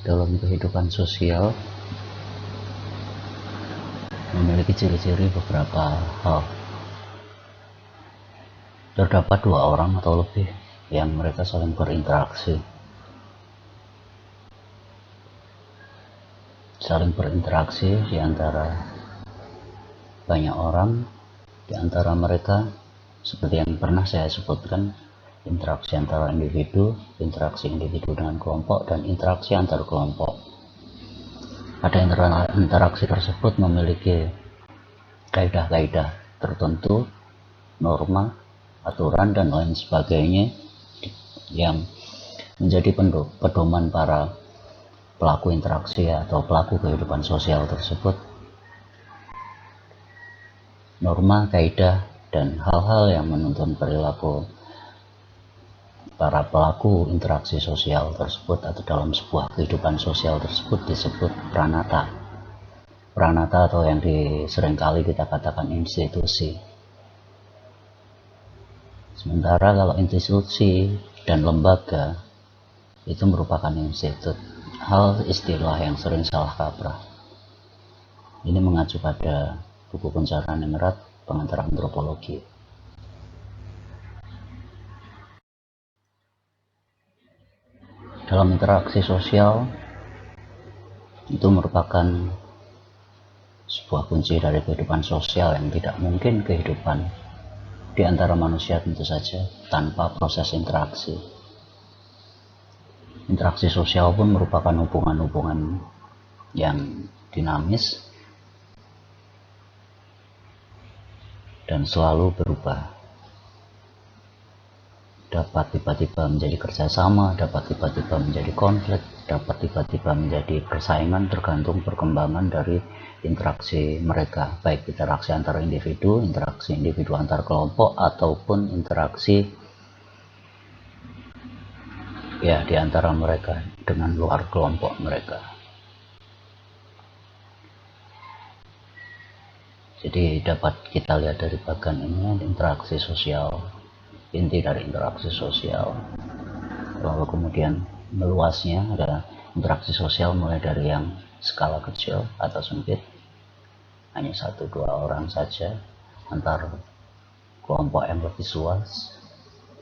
dalam kehidupan sosial memiliki ciri-ciri beberapa hal. Terdapat dua orang atau lebih yang mereka saling berinteraksi. Saling berinteraksi di antara banyak orang, di antara mereka seperti yang pernah saya sebutkan, interaksi antara individu, interaksi individu dengan kelompok, dan interaksi antar kelompok. Pada interaksi tersebut memiliki kaidah-kaidah tertentu, norma, aturan, dan lain sebagainya yang menjadi pedoman para pelaku interaksi atau pelaku kehidupan sosial tersebut. Norma, kaidah, dan hal-hal yang menuntun perilaku para pelaku interaksi sosial tersebut atau dalam sebuah kehidupan sosial tersebut disebut pranata. Pranata atau yang seringkali kita katakan institusi. Sementara kalau institusi dan lembaga itu merupakan institut. Hal istilah yang sering salah kaprah. Ini mengacu pada buku pencarian yang erat pengantar antropologi. Dalam interaksi sosial itu merupakan sebuah kunci dari kehidupan sosial yang tidak mungkin kehidupan di antara manusia tentu saja tanpa proses interaksi. Interaksi sosial pun merupakan hubungan-hubungan yang dinamis dan selalu berubah. Dapat tiba-tiba menjadi kerjasama, dapat tiba-tiba menjadi konflik, dapat tiba-tiba menjadi persaingan tergantung perkembangan dari interaksi mereka, baik interaksi antar individu antar kelompok, ataupun interaksi ya di antara mereka dengan luar kelompok mereka. Jadi dapat kita lihat dari bagian ini interaksi sosial, inti dari interaksi sosial. Lalu kemudian meluasnya ada interaksi sosial mulai dari yang skala kecil atau sempit, hanya 1-2 orang saja antar kelompok yang lebih luas,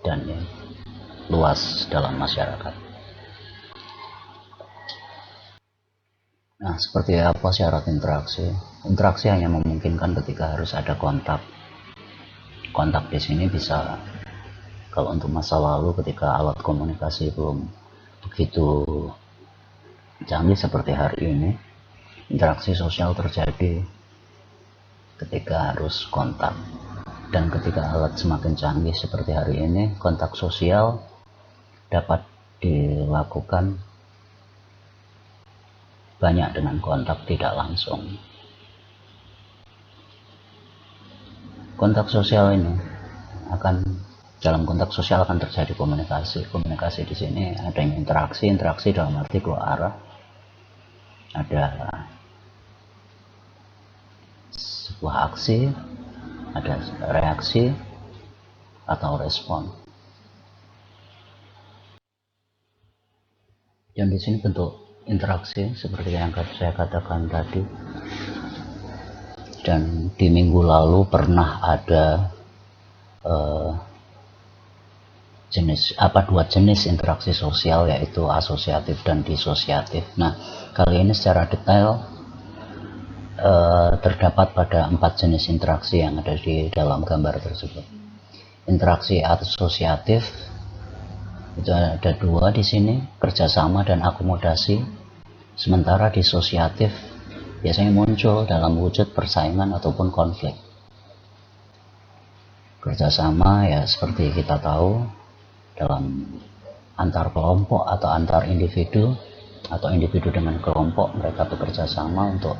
dan yang luas dalam masyarakat. Nah, seperti apa syarat interaksi? Interaksi hanya memungkinkan ketika harus ada kontak. Kontak di sini bisa, kalau untuk masa lalu ketika alat komunikasi belum begitu canggih seperti hari ini, interaksi sosial terjadi ketika harus kontak. Dan ketika alat semakin canggih seperti hari ini, kontak sosial dapat dilakukan banyak dengan kontak tidak langsung. Kontak sosial ini dalam kontak sosial akan terjadi komunikasi. Komunikasi di sini adanya interaksi dalam arti dua arah. Ada sebuah aksi, ada reaksi atau respon. Dan di sini bentuk interaksi seperti yang saya katakan tadi. Dan di minggu lalu pernah ada dua jenis interaksi sosial, yaitu asosiatif dan disosiatif. Nah, kali ini secara detail terdapat pada 4 jenis interaksi yang ada di dalam gambar tersebut. Interaksi asosiatif itu ada 2 di sini, kerjasama dan akomodasi. Sementara disosiatif biasanya muncul dalam wujud persaingan ataupun konflik. Kerjasama ya seperti kita tahu dalam antar kelompok atau antar individu, atau individu dengan kelompok, mereka bekerja sama untuk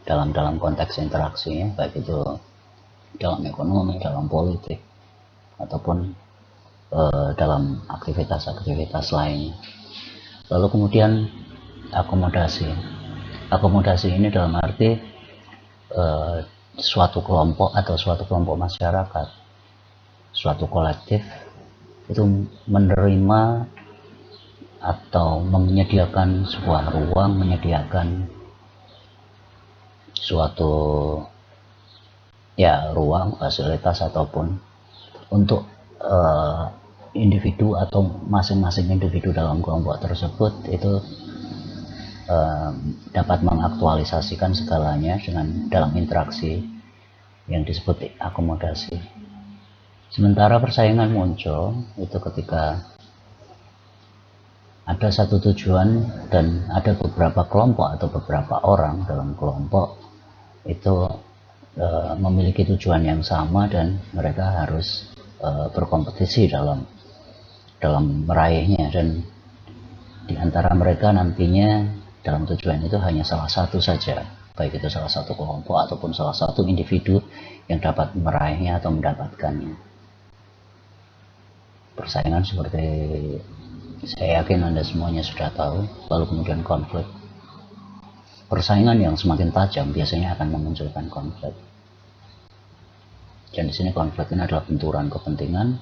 dalam konteks interaksinya, baik itu dalam ekonomi, dalam politik, ataupun dalam aktivitas-aktivitas lainnya. Lalu kemudian akomodasi ini dalam arti suatu kelompok atau suatu kelompok masyarakat, suatu kolektif itu menerima atau menyediakan sebuah ruang, menyediakan suatu ruang, fasilitas ataupun untuk individu atau masing-masing individu dalam kelompok tersebut itu dapat mengaktualisasikan segalanya dengan dalam interaksi yang disebut akomodasi. Sementara persaingan muncul itu ketika ada satu tujuan dan ada beberapa kelompok atau beberapa orang dalam kelompok itu memiliki tujuan yang sama dan mereka harus berkompetisi dalam meraihnya, dan di antara mereka nantinya dalam tujuan itu hanya salah satu saja, baik itu salah satu kelompok ataupun salah satu individu yang dapat meraihnya atau mendapatkannya. Persaingan seperti saya yakin Anda semuanya sudah tahu. Lalu kemudian konflik. Persaingan yang semakin tajam biasanya akan memunculkan konflik. Dan di sini konflik ini adalah benturan kepentingan,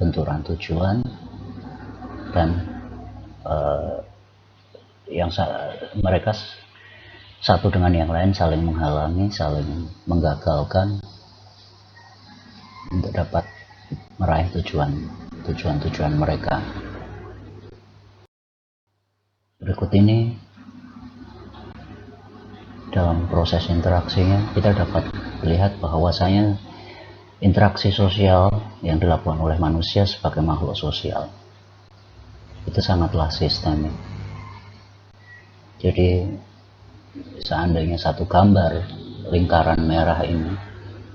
benturan tujuan, dan mereka satu dengan yang lain saling menghalangi, saling menggagalkan untuk dapat meraih tujuan mereka. Berikut ini dalam proses interaksinya kita dapat lihat bahwasanya interaksi sosial yang dilakukan oleh manusia sebagai makhluk sosial itu sangatlah sistemik. Jadi seandainya satu gambar lingkaran merah ini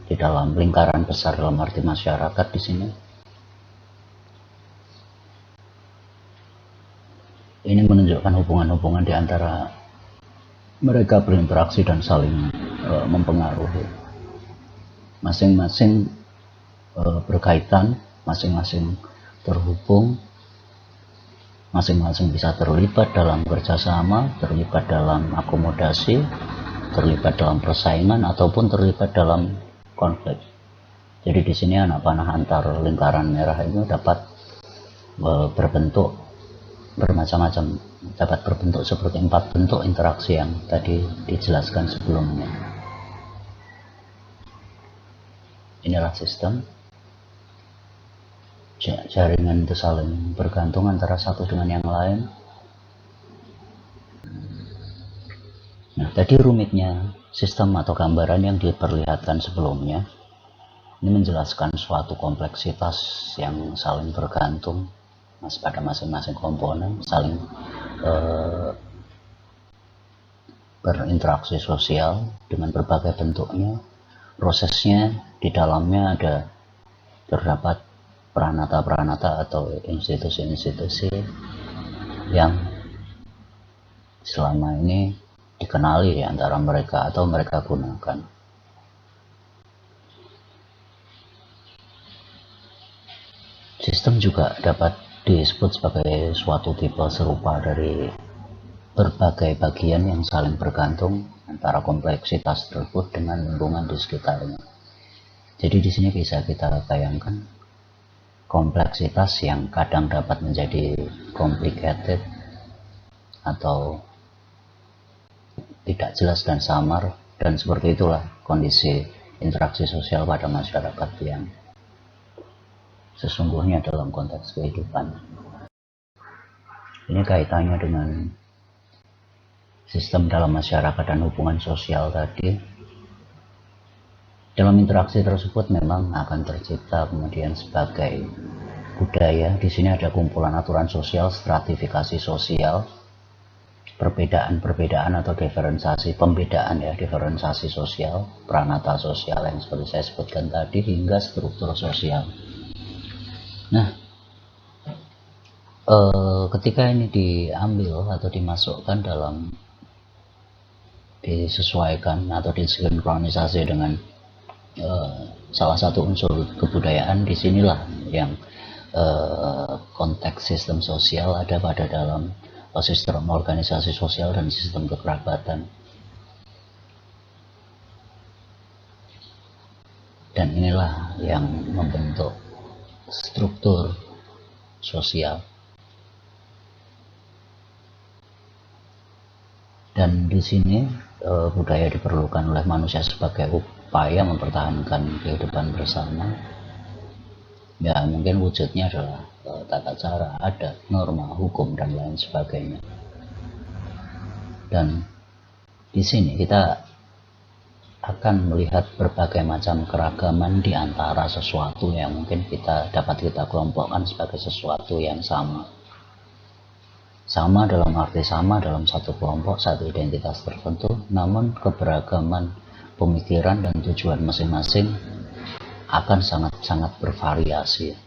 di dalam lingkaran besar dalam arti masyarakat di sini, ini menunjukkan hubungan-hubungan di antara mereka berinteraksi dan saling mempengaruhi. Masing-masing berkaitan, masing-masing terhubung, masing-masing bisa terlibat dalam kerjasama, terlibat dalam akomodasi, terlibat dalam persaingan, ataupun terlibat dalam konflik. Jadi di sini anak panah antar lingkaran merah itu dapat berbentuk bermacam-macam, dapat berbentuk seperti 4 bentuk interaksi yang tadi dijelaskan sebelumnya. Inilah sistem. Jaringan itu saling bergantung antara satu dengan yang lain. Nah, tadi rumitnya sistem atau gambaran yang diperlihatkan sebelumnya ini menjelaskan suatu kompleksitas yang saling bergantung pada masing-masing komponen, saling berinteraksi sosial dengan berbagai bentuknya. Prosesnya di dalamnya terdapat peranata-peranata atau institusi-institusi yang selama ini dikenali di antara mereka atau mereka gunakan. Sistem juga dapat disebut sebagai suatu tipe serupa dari berbagai bagian yang saling bergantung antara kompleksitas tersebut dengan lingkungan di sekitarnya. Jadi di sini bisa kita bayangkan kompleksitas yang kadang dapat menjadi complicated atau tidak jelas dan samar, dan seperti itulah kondisi interaksi sosial pada masyarakat yang sesungguhnya dalam konteks kehidupan. Ini kaitannya dengan sistem dalam masyarakat dan hubungan sosial tadi. Dalam interaksi tersebut memang akan tercipta kemudian sebagai budaya. Di sini ada kumpulan aturan sosial, stratifikasi sosial, perbedaan atau diferensiasi sosial, peranata sosial yang seperti saya sebutkan tadi, hingga struktur sosial. Nah, ketika ini diambil atau dimasukkan disesuaikan atau disinkronisasi dengan salah satu unsur kebudayaan, disinilah yang konteks sistem sosial ada pada dalam sistem organisasi sosial dan sistem kekerabatan. Dan inilah yang membentuk struktur sosial. Dan di sini budaya diperlukan oleh manusia sebagai upaya mempertahankan kehidupan bersama. Ya mungkin wujudnya adalah tata cara, adat, norma, hukum, dan lain sebagainya. Dan di sini kita akan melihat berbagai macam keragaman di antara sesuatu yang mungkin dapat kita kelompokkan sebagai sesuatu yang sama. Sama dalam arti sama dalam satu kelompok, satu identitas tertentu, namun keberagaman pemikiran dan tujuan masing-masing akan sangat-sangat bervariasi.